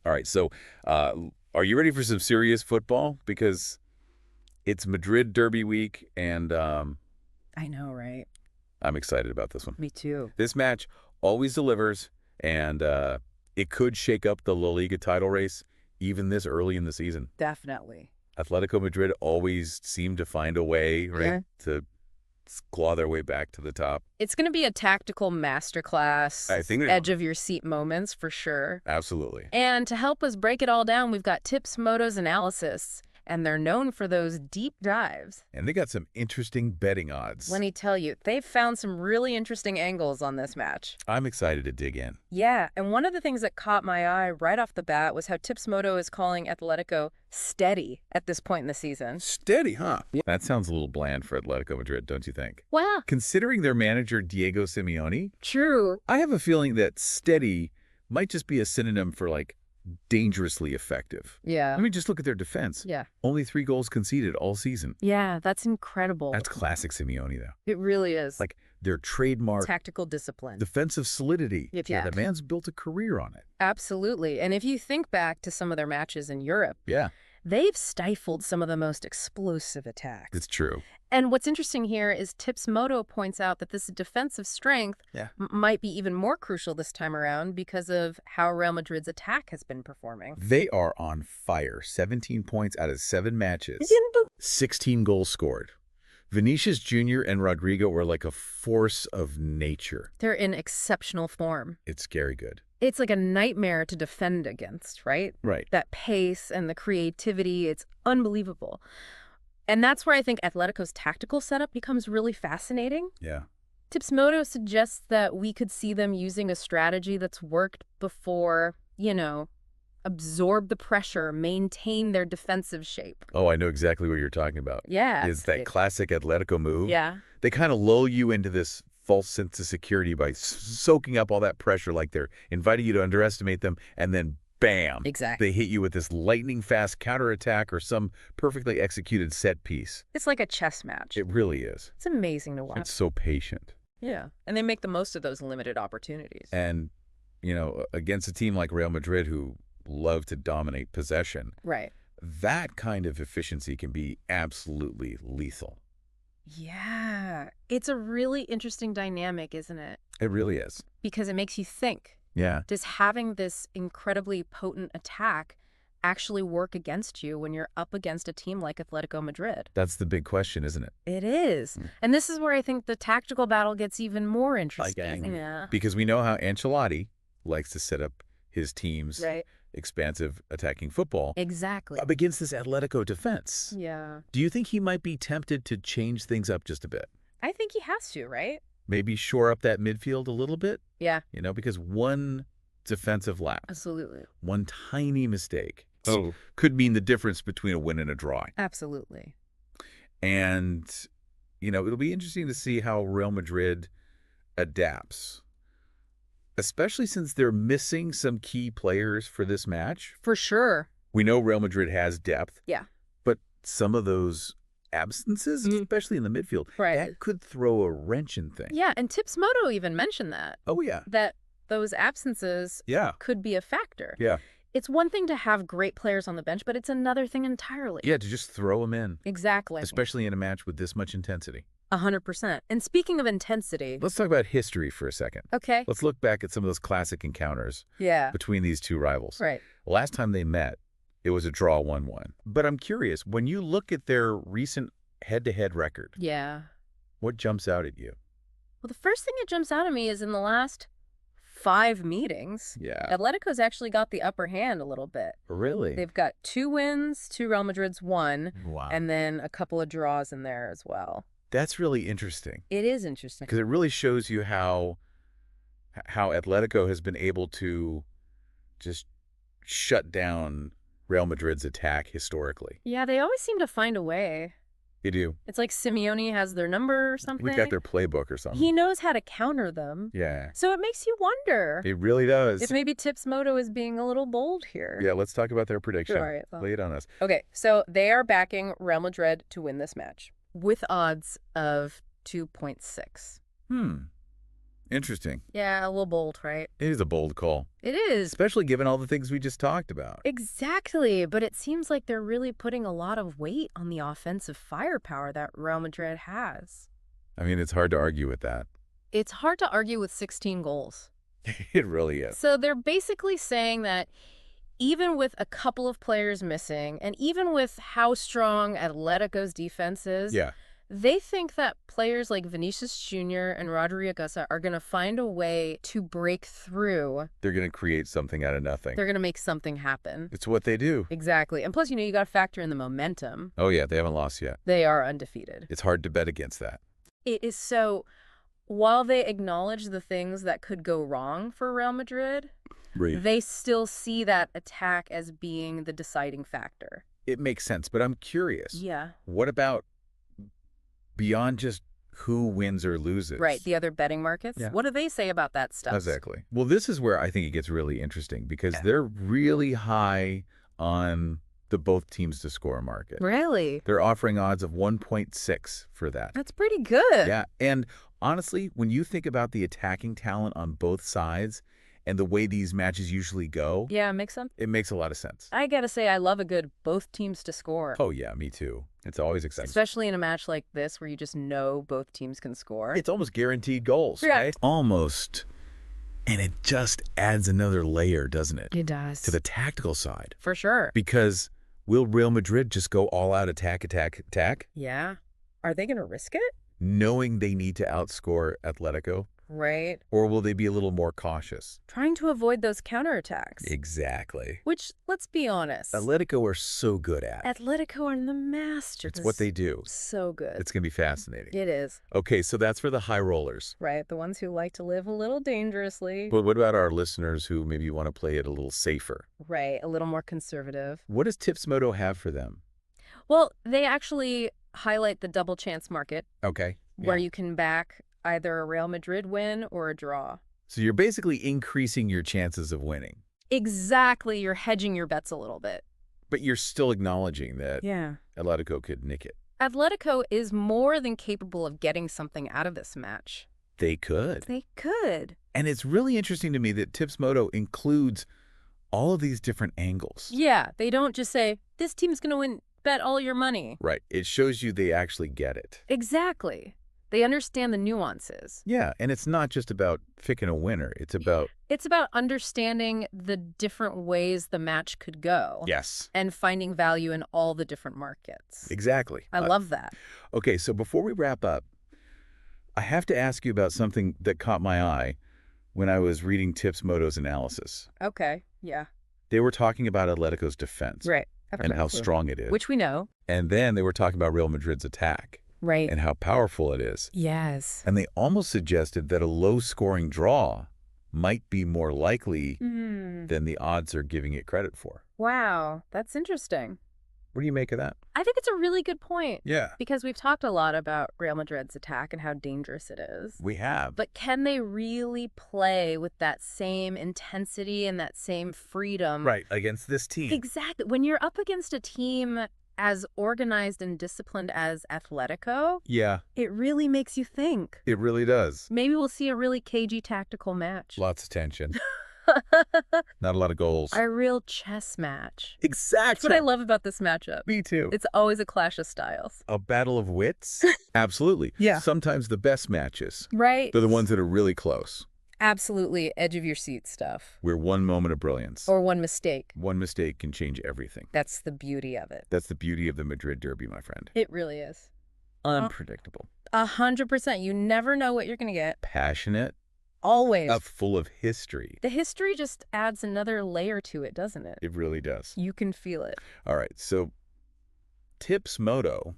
All right, so are you ready for some serious football? Because it's Madrid Derby week, and I know, right? I'm excited about this one. Me too. This match always delivers, and it could shake up the La Liga title race even this early in the season. Definitely. Atletico Madrid always seem to find a way, right, Yeah. to claw their way back to the top. It's going to be a tactical masterclass, I think edge of your seat moments for sure. absolutely. And to help us break it all down, we've got tips, motos, analysis. And they're known for those deep dives. And they got some interesting betting odds. Let me tell you, they've found some really interesting angles on this match. I'm excited to dig in. Yeah, and one of the things that caught my eye right off the bat was how Tips Moto is calling Atletico steady at this point in the season. Steady, huh? Yeah. That sounds a little bland for Atletico Madrid, don't you think? Well, Considering their manager, Diego Simeone, true. I have a feeling that steady might just be a synonym for, like, dangerously effective. Yeah. I mean, just look at their defense. Yeah. Only 3 goals conceded all season. Yeah, that's incredible. That's classic Simeone, though. It really is. Like, their trademark Tactical discipline. defensive solidity. Yep, Yeah, yep. the man's built a career on it. Absolutely. And if you think back to some of their matches in Europe, Yeah, they've stifled some of the most explosive attacks. it's true. And what's interesting here is Tips Moto points out that this defensive strength Yeah. might be even more crucial this time around because of how Real Madrid's attack has been performing. They are on fire. 17 points out of 7 matches. 16 goals scored. Vinicius Jr. and Rodrigo were like a force of nature. They're in exceptional form. It's scary good. It's like a nightmare to defend against, right? Right. That pace and the creativity, it's unbelievable. And that's where I think Atletico's tactical setup becomes really fascinating. Yeah. Tips Moto suggests that we could see them using a strategy that's worked before, absorb the pressure, maintain their defensive shape. Oh, I know exactly what you're talking about. Yeah. It's that classic Atletico move. Yeah. They kind of lull you into this false sense of security by soaking up all that pressure, like they're inviting you to underestimate them, and then bam, Exactly. they hit you with this lightning-fast counterattack or some perfectly executed set piece. It's like a chess match. It really is. It's amazing to watch. It's so patient. Yeah. And they make the most of those limited opportunities. And, against a team like Real Madrid who love to dominate possession, Right. that kind of efficiency can be absolutely lethal. Yeah. It's a really interesting dynamic, isn't it? It really is. Because it makes you think. Yeah. Does having this incredibly potent attack actually work against you when you're up against a team like Atletico Madrid? That's the big question, isn't it? It is. And this is where I think the tactical battle gets even more interesting. Like, Yeah. Because we know how Ancelotti likes to set up his team's Right. expansive attacking football Exactly. up against this Atletico defense. Yeah. Do you think he might be tempted to change things up just a bit? I think he has to, right? Maybe shore up that midfield a little bit? Yeah. Because one defensive lapse, Absolutely. one tiny mistake could mean the difference between a win and a draw. Absolutely. And, it'll be interesting to see how Real Madrid adapts, especially since they're missing some key players for this match. For sure. We know Real Madrid has depth. Yeah. But some of those absences, especially in the midfield, Right. that could throw a wrench in things. Yeah. And Tips Moto even mentioned that. Oh, yeah. That those absences Yeah. could be a factor. Yeah. It's one thing to have great players on the bench, but it's another thing entirely. Yeah, to just throw them in, Exactly. especially in a match with this much intensity. 100%. And speaking of intensity. Let's talk about history for a second. Okay. Let's look back at some of those classic encounters Yeah. between these two rivals. Right. Last time they met, it was a draw 1-1. But I'm curious, when you look at their recent head-to-head record, Yeah. what jumps out at you? Well, the first thing that jumps out at me is in the last 5 meetings, Yeah. Atletico's actually got the upper hand a little bit. Really? They've got 2 wins, 2 Real Madrid's 1, Wow. and then a couple of draws in there as well. That's really interesting It is interesting. because it really shows you how Atletico has been able to just shut down Real Madrid's attack historically. Yeah, they always seem to find a way. You do. It's like Simeone has their number or something. We've got their playbook or something. He knows how to counter them. Yeah. So it makes you wonder It really does. if maybe Tips Moto is being a little bold here. Yeah, let's talk about their prediction. All right, well. Lay it on us. Okay, so they are backing Real Madrid to win this match with odds of 2.6. Interesting. Yeah, a little bold, right? It is a bold call, It is. especially given all the things we just talked about. Exactly, but it seems like they're really putting a lot of weight on the offensive firepower that Real Madrid has. I mean, it's hard to argue with that. It's hard to argue with 16 goals. It really is. So they're basically saying that even with a couple of players missing, and even with how strong Atletico's defense is, Yeah. they think that players like Vinicius Jr. and Rodri Augusta are going to find a way to break through. They're going to create something out of nothing. They're going to make something happen. It's what they do. Exactly. And plus, you got to factor in the momentum. Oh, yeah, they haven't lost yet. They are undefeated. It's hard to bet against that. It is so, while they acknowledge the things that could go wrong for Real Madrid, they still see that attack as being the deciding factor. It makes sense, but I'm curious. Yeah. What about beyond just who wins or loses? Right, the other betting markets. Yeah. What do they say about that stuff? Exactly. Well, this is where I think it gets really interesting because they're really high on the both teams to score market. Really? They're offering odds of 1.6 for that. That's pretty good. Yeah, and honestly, when you think about the attacking talent on both sides and the way these matches usually go, Yeah, makes sense. it makes a lot of sense. I gotta say, I love a good both teams to score. Oh, yeah, me too. It's always exciting. Especially in a match like this where you just know both teams can score. It's almost guaranteed goals, Yeah. right? Almost. And it just adds another layer, doesn't it? It does. To the tactical side. For sure. Because will Real Madrid just go all out attack, Yeah. Are they gonna risk it? knowing they need to outscore Atletico? Right. Or will they be a little more cautious? Trying to avoid those counterattacks. Exactly. Which, let's be honest, Atletico are so good at. Atletico are the masters. It's what they do. So good. It's going to be fascinating. It is. Okay, so that's for the high rollers. Right. The ones who like to live a little dangerously. But what about our listeners who maybe want to play it a little safer? Right. A little more conservative. What does Tips Moto have for them? Well, they actually highlight the double chance market Okay. where Yeah. you can back either a Real Madrid win or a draw. So you're basically increasing your chances of winning, Exactly. You're hedging your bets a little bit. but you're still acknowledging that Yeah. Atletico could nick it. Atletico is more than capable of getting something out of this match. They could. They could. And it's really interesting to me that Tips Moto includes all of these different angles. Yeah. They don't just say, this team's going to win, bet all your money. Right. It shows you they actually get it. Exactly. They understand the nuances. Yeah, and it's not just about picking a winner. It's about... It's about understanding the different ways the match could go. Yes. And finding value in all the different markets. Exactly. I love that. Okay, so before we wrap up, I have to ask you about something that caught my eye when I was reading Tips Moto's analysis. Okay. Yeah. They were talking about Atletico's defense. Right. And how strong it is. Which we know. And then they were talking about Real Madrid's attack. Right. And how powerful it is. Yes. And they almost suggested that a low-scoring draw might be more likely than the odds are giving it credit for. Wow. That's interesting. What do you make of that? I think it's a really good point. Yeah. Because we've talked a lot about Real Madrid's attack and how dangerous it is. We have. But can they really play with that same intensity and that same freedom? Right, against this team. Exactly. When you're up against a team as organized and disciplined as Atletico, Yeah, it really makes you think. it really does. Maybe we'll see a really cagey tactical match. Lots of tension. Not a lot of goals. A real chess match. Exactly. That's what I love about this matchup. Me too. It's always a clash of styles. A battle of wits? Absolutely. Yeah. Sometimes the best matches. Right? They're the ones that are really close. Absolutely edge of your seat stuff. Where one moment of brilliance. Or one mistake. One mistake can change everything. That's the beauty of it. That's the beauty of the Madrid Derby, my friend. It really is. Unpredictable. 100%. You never know what you're going to get. Passionate. Always. Full of history. The history just adds another layer to it, doesn't it? It really does. You can feel it. All right, so Tips Moto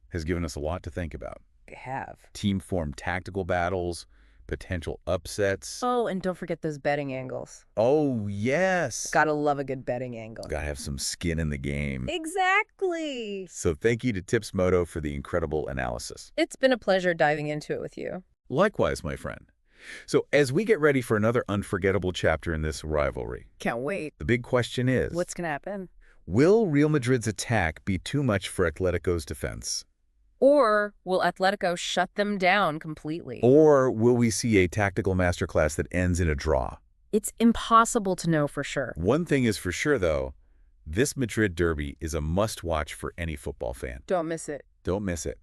has given us a lot to think about. They have. Team form tactical battles, potential upsets. Oh, and don't forget those betting angles. Oh, yes. Gotta love a good betting angle. Gotta have some skin in the game. Exactly. So thank you to Tips Moto for the incredible analysis. It's been a pleasure diving into it with you. Likewise, my friend. So as we get ready for another unforgettable chapter in this rivalry, Can't wait. the big question is, What's gonna happen? will Real Madrid's attack be too much for Atletico's defense? Or will Atletico shut them down completely? Or will we see a tactical masterclass that ends in a draw? It's impossible to know for sure. One thing is for sure, though, this Madrid derby is a must-watch for any football fan. Don't miss it. Don't miss it.